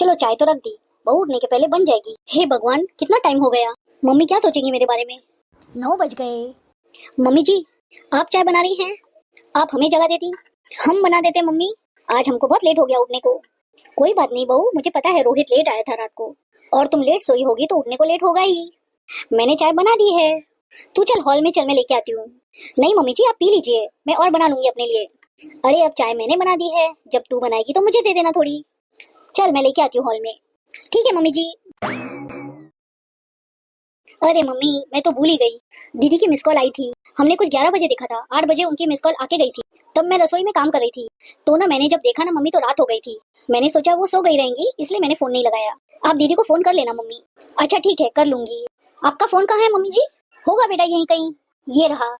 चलो चाय तो रख दी, बहू उठने के पहले बन जाएगी। हे भगवान, कितना टाइम हो गया। मम्मी क्या सोचेंगी मेरे बारे में। 9 बज गए। मम्मी जी, आप चाय बना रही हैं? आप हमें जगा देती, हम बना देते। मम्मी, आज हमको बहुत लेट हो गया उठने को। कोई बात नहीं बहू, मुझे पता है रोहित लेट आया था रात को, और तुम लेट सोई होगी तो उठने को लेट होगा ही। मैंने चाय बना दी है। तू चल हॉल में चल, मैं लेके आती हूँ। नहीं मम्मी जी, आप पी लीजिए, मैं और बना लूंगी अपने लिए। अरे अब चाय मैंने बना दी है, जब तू बनाएगी तो मुझे दे देना थोड़ी। चल मैं लेके आती हूँ हॉल में। ठीक है मम्मी जी। अरे मम्मी, मैं तो भूल ही गई, दीदी की मिस कॉल आई थी। हमने कुछ 11 बजे देखा था, 8 बजे उनकी मिस कॉल आके गई थी। तब मैं रसोई में काम कर रही थी, तो ना मैंने जब देखा ना मम्मी तो रात हो गई थी। मैंने सोचा वो सो गई रहेंगी, इसलिए मैंने फोन नहीं लगाया। आप दीदी को फोन कर लेना मम्मी। अच्छा ठीक है, कर लूंगी। आपका फोन कहाँ है मम्मी जी? होगा बेटा यहीं कहीं, ये रहा।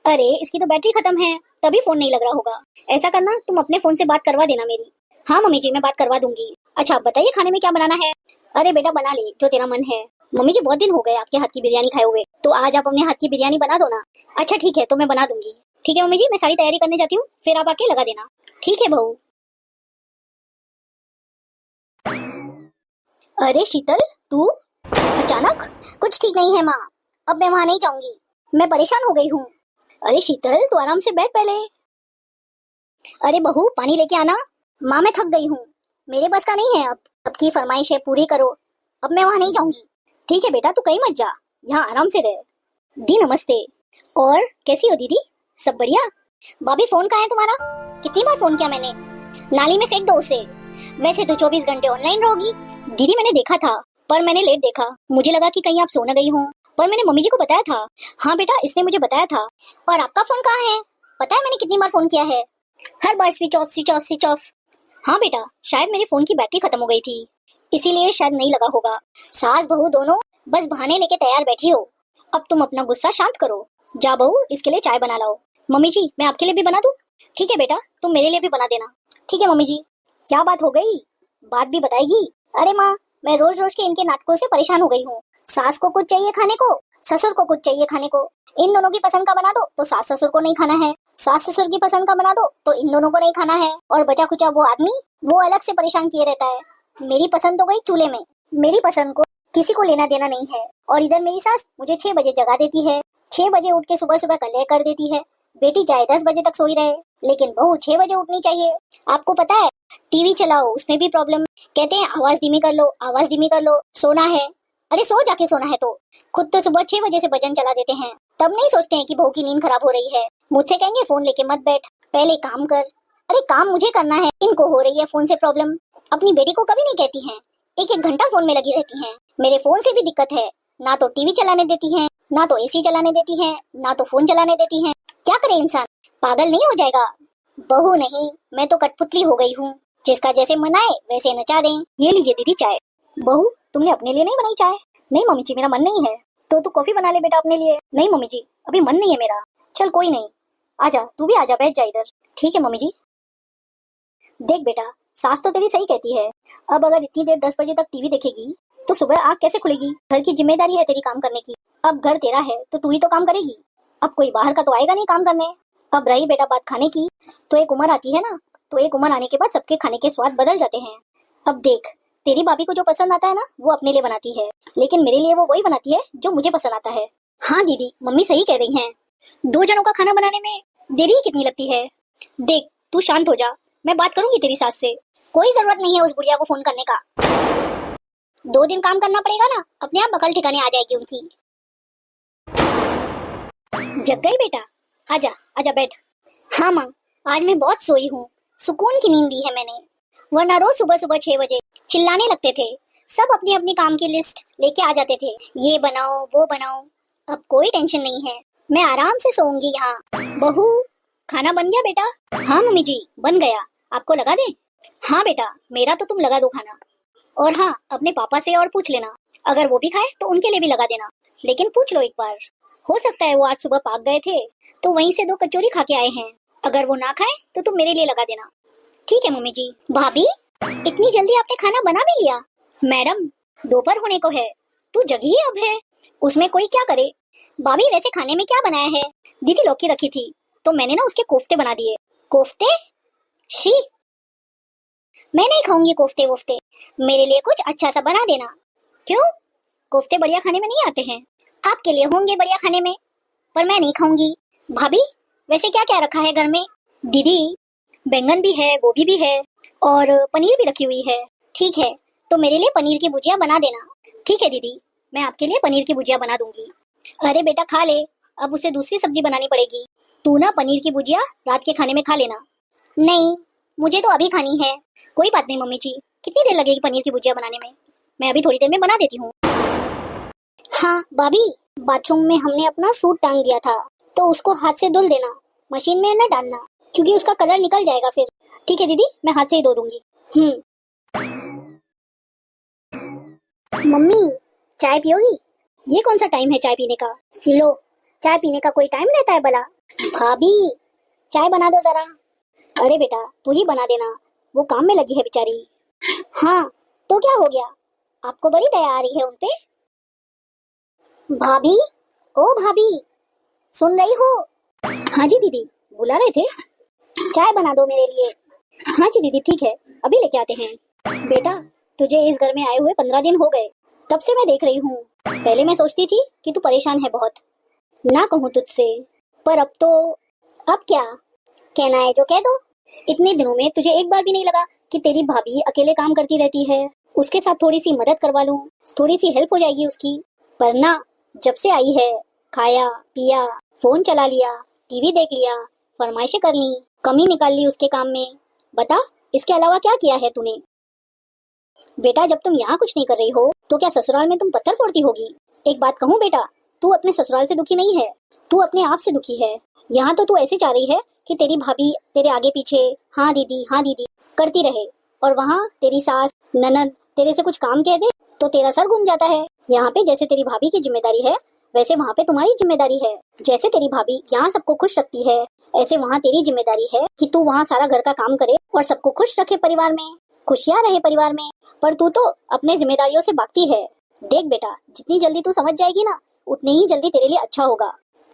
अरे इसकी तो बैटरी खत्म है, तभी फोन नहीं लग रहा होगा। ऐसा करना, तुम अपने फोन से बात करवा देना मेरी। हाँ मम्मी जी, मैं बात करवा दूंगी। अच्छा आप बताइए खाने में क्या बनाना है? अरे बेटा बना ले जो तेरा मन है। मम्मी जी बहुत दिन हो गए आपके हाथ की बिरयानी खाए हुए, तो आज आप अपने हाथ की बिरयानी बना दो ना। अच्छा ठीक है, तो मैं बना दूंगी। ठीक है मम्मी जी, मैं सारी तैयारी करने जाती हूँ, फिर आप आके लगा देना। ठीक है बहू। अरे शीतल, तू अचानक? कुछ ठीक नहीं है माँ, अब मैं वहाँ नहीं जाऊंगी, मैं परेशान हो गई हूँ। अरे शीतल, तू आराम से बैठ पहले। अरे बहू पानी लेके आना। माँ मैं थक गई हूँ, मेरे बस का नहीं है अब की फरमाइश है पूरी करो। अब मैं वहाँ नहीं जाऊंगी। ठीक है बेटा, तू कहीं मत जा, यहाँ आराम से रह। दी नमस्ते। और कैसी हो दीदी, सब बढ़िया? भाभी फोन कहाँ है तुम्हारा? कितनी बार फोन किया मैंने। नाली में फेंक दो उसे। वैसे तो 24 घंटे ऑनलाइन रहोगी। दीदी मैंने देखा था, पर मैंने लेट देखा, मुझे लगा कि कहीं आप सो न गई हो, पर मैंने मम्मी जी को बताया था। हाँ बेटा, इसने मुझे बताया था। और आपका फोन कहाँ है? पता है मैंने कितनी बार फोन किया है, हर बार switch off switch off switch off. हाँ बेटा, शायद मेरे फोन की बैटरी खत्म हो गई थी, इसीलिए शायद नहीं लगा होगा। सास बहू दोनों बस बहाने लेके तैयार बैठी हो। अब तुम अपना गुस्सा शांत करो। जा बहू, इसके लिए चाय बना लाओ। मम्मी जी मैं आपके लिए भी बना दूं? ठीक है बेटा, तुम मेरे लिए भी बना देना। ठीक है मम्मी जी। क्या बात हो गई, बात भी बताएगी? अरे माँ, मैं रोज रोज के इनके नाटकों से परेशान हो गई हूँ। सास को कुछ चाहिए खाने को, ससुर को कुछ चाहिए खाने को। इन दोनों की पसंद का बना दो तो सास ससुर को नहीं खाना है, सास ससुर की पसंद का बना दो तो इन दोनों को नहीं खाना है, और बचा खुचा वो आदमी, वो अलग से परेशान किए रहता है। मेरी पसंद तो गई चूल्हे में, मेरी पसंद को किसी को लेना देना नहीं है। और इधर मेरी सास मुझे 6 बजे जगा देती है, 6 बजे उठ के सुबह सुबह कलह कर देती है। बेटी चाहे 10 बजे तक सोई रहे, लेकिन बहू 6 बजे उठनी चाहिए। आपको पता है, टीवी चलाओ उसमें भी प्रॉब्लम, कहते हैं आवाज धीमी कर लो, आवाज धीमी कर लो, सोना है। अरे सो जाके सोना है तो। खुद तो सुबह 6 बजे से भजन चला देते हैं, तब नहीं सोचते हैं कि बहू की नींद खराब हो रही है। मुझसे कहेंगे फोन लेके मत बैठ, पहले काम कर। अरे काम मुझे करना है, इनको हो रही है फोन से प्रॉब्लम। अपनी बेटी को कभी नहीं कहती हैं, एक एक घंटा फोन में लगी रहती हैं। मेरे फोन से भी दिक्कत है, ना तो टीवी चलाने देती हैं, ना तो एसी चलाने देती हैं, ना तो फोन चलाने देती हैं। क्या करे इंसान, पागल नहीं हो जाएगा? बहू नहीं, मैं तो कठपुतली हो गई हूँ, जिसका जैसे मन आए वैसे नचा दें। ये लीजिए दीदी चाय। बहू तुमने अपने लिए नहीं बनाई चाय? नहीं मम्मी जी, मेरा मन नहीं है। तो तू कॉफी बना ले बेटा अपने लिए। नहीं मम्मी जी, अभी मन नहीं है मेरा। चल कोई नहीं, आजा तू भी आजा, बैठ जा इधर। ठीक है मम्मी जी। देख बेटा, सास तो तेरी सही कहती है, अब अगर इतनी देर 10 बजे तक टीवी देखेगी तो सुबह आँख कैसे खुलेगी? घर की जिम्मेदारी है तेरी काम करने की, अब घर तेरा है तो तू ही तो काम करेगी। अब कोई बाहर का तो आएगा नहीं काम करने। अब रही बेटा बात खाने की, तो एक उम्र आती है ना, तो एक उम्र आने के बाद सबके खाने के स्वाद बदल जाते हैं। अब देख, तेरी भाभी को जो पसंद आता है ना वो अपने लिए बनाती है, लेकिन मेरे लिए वो वही बनाती है जो मुझे पसंद आता है। हाँ दीदी, मम्मी सही कह रही हैं, 2 जनों का खाना बनाने में देरी ही कितनी लगती है। देख तू शांत हो जा, मैं बात करूंगी तेरी सास से। कोई जरूरत नहीं है उस बुढ़िया को फोन करने का, 2 दिन काम करना पड़ेगा ना, अपने आप बकल ठिकाने आ जाएगी उनकी। जग गई बेटा, आजा आजा बैठ। हाँ माँ, आज मैं बहुत सोई हूँ, सुकून की नींद ली है मैंने, वरना रोज सुबह सुबह 6 बजे चिल्लाने लगते थे। सब अपनी अपनी काम की लिस्ट लेके आ जाते थे, ये बनाओ वो बनाओ। अब कोई टेंशन नहीं है, मैं आराम से सोऊंगी यहाँ। बहू खाना बन गया बेटा? हाँ मम्मी जी बन गया, आपको लगा दे? हाँ बेटा, मेरा तो तुम लगा दो खाना। और हाँ, अपने पापा से और पूछ लेना, अगर वो भी खाए तो उनके लिए भी लगा देना, लेकिन पूछ लो एक बार, हो सकता है वो आज सुबह पार्क गए थे तो वहीं से 2 कचौरी खा के आए हैं, अगर वो ना खाए तो तुम मेरे लिए लगा देना। ठीक है मम्मी जी। भाभी इतनी जल्दी आपने खाना बना भी लिया? मैडम दोपहर होने को है, तू जगी ही अब है, उसमें कोई क्या करे। भाभी वैसे खाने में क्या बनाया है? दीदी लौकी रखी थी तो मैंने ना उसके कोफ्ते बना दिए। कोफ्ते? शी, मैं नहीं खाऊंगी कोफ्ते वोफ्ते, मेरे लिए कुछ अच्छा सा बना देना। क्यों? कोफ्ते बढ़िया खाने में नहीं आते हैं? आपके लिए होंगे बढ़िया खाने में, पर मैं नहीं खाऊंगी। भाभी, वैसे क्या क्या रखा है घर में? दीदी, बैंगन भी है, गोभी भी है और पनीर भी रखी हुई है। ठीक है, तो मेरे लिए पनीर की भुजिया बना देना। ठीक है दीदी, मैं आपके लिए पनीर की भुजिया बना दूंगी। अरे बेटा खा ले, अब उसे दूसरी सब्जी बनानी पड़ेगी। तू ना पनीर की भुजिया रात के खाने में खा लेना। नहीं, मुझे तो अभी खानी है। कोई बात नहीं मम्मी जी, कितनी देर लगेगी पनीर की भुजिया बनाने में? मैं अभी थोड़ी देर में बना देती हूँ। हाँ भाभी, बाथरूम में हमने अपना सूट टांग दिया था, तो उसको हाथ से धुल देना, मशीन में न डालना, क्योंकि उसका कलर निकल जाएगा फिर। ठीक है दीदी, मैं हाथ से ही धो दूंगी। मम्मी, चाय पियोगी? ये कौन सा टाइम है चाय पीने का? लो, चाय पीने का कोई टाइम रहता है भला? भाभी, चाय बना दो जरा। अरे बेटा, तू ही बना देना, वो काम में लगी है बेचारी। हाँ, तो क्या हो गया? आपको बड़ी दया आ रही है उनपे? भाभी, ओ भाभी, सुन रही हो? हाँ जी दीदी, बुला रहे थे? चाय बना दो मेरे लिए। हाँ जी दीदी, ठीक है, अभी लेके आते हैं। बेटा, तुझे इस घर में आए हुए 15 दिन हो गए, तब से मैं देख रही हूँ। पहले मैं सोचती थी कि तू परेशान है बहुत, ना कहूँ तुझसे, पर अब तो। अब क्या कहना है जो कह दो। इतने दिनों में तुझे एक बार भी नहीं लगा कि तेरी भाभी अकेले काम करती रहती है, उसके साथ थोड़ी सी मदद करवा लूं, थोड़ी सी हेल्प हो जाएगी उसकी। पर ना, जब से आई है, खाया पिया, फोन चला लिया, टीवी देख लिया, फरमाइशें कर ली, कमी निकाल ली उसके काम में। बता, इसके अलावा क्या किया है तूने? बेटा, जब तुम यहाँ कुछ नहीं कर रही हो, तो क्या ससुराल में तुम पत्थर फोड़ती होगी? एक बात कहूँ बेटा, तू अपने ससुराल से दुखी नहीं है, तू अपने आप से दुखी है। यहाँ तो तू ऐसे चाह रही है कि तेरी भाभी तेरे आगे पीछे हाँ दीदी करती रहे, और वहाँ तेरी सास ननद तेरे से कुछ काम कह दे तो तेरा सर घूम जाता है। यहाँ पे जैसे तेरी भाभी की जिम्मेदारी है, वैसे वहाँ पे तुम्हारी जिम्मेदारी है। जैसे तेरी भाभी यहाँ सबको खुश रखती है, ऐसे वहाँ तेरी जिम्मेदारी है कि तू वहाँ सारा घर का काम करे और सबको खुश रखे, परिवार में खुशियाँ रहे परिवार में। पर तू तो अपने जिम्मेदारियों से भागती है। देख बेटा, जितनी जल्दी तू समझ जाएगी ना, उतनी ही जल्दी तेरे लिए अच्छा होगा।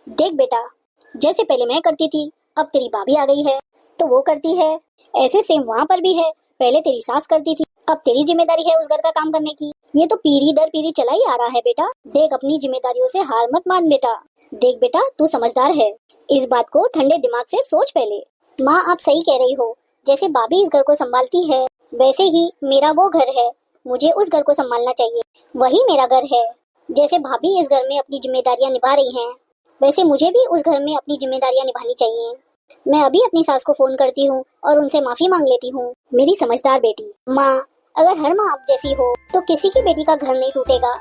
देख बेटा, जैसे पहले मैं करती थी, अब तेरी भाभी आ गई है तो वो करती है, ऐसे सेम वहाँ पर भी है। पहले तेरी सास करती थी, अब तेरी जिम्मेदारी है उस घर का काम करने की। ये तो पीढ़ी दर पीढ़ी चला ही आ रहा है बेटा। देख, अपनी जिम्मेदारियों से हार मत मान बेटा। देख बेटा, तू समझदार है, इस बात को ठंडे दिमाग से सोच पहले। माँ, आप सही कह रही हो, जैसे भाभी इस घर को संभालती है, वैसे ही मेरा वो घर है, मुझे उस घर को संभालना चाहिए, वही मेरा घर है। जैसे भाभी इस घर में अपनी जिम्मेदारियां निभा रही हैं, वैसे मुझे भी उस घर में अपनी जिम्मेदारियां निभानी चाहिए। मैं अभी अपनी सास को फोन करती हूँ और उनसे माफी मांग लेती हूँ। मेरी समझदार बेटी। माँ, अगर हर माँ आप जैसी हो तो किसी की बेटी का घर नहीं टूटेगा।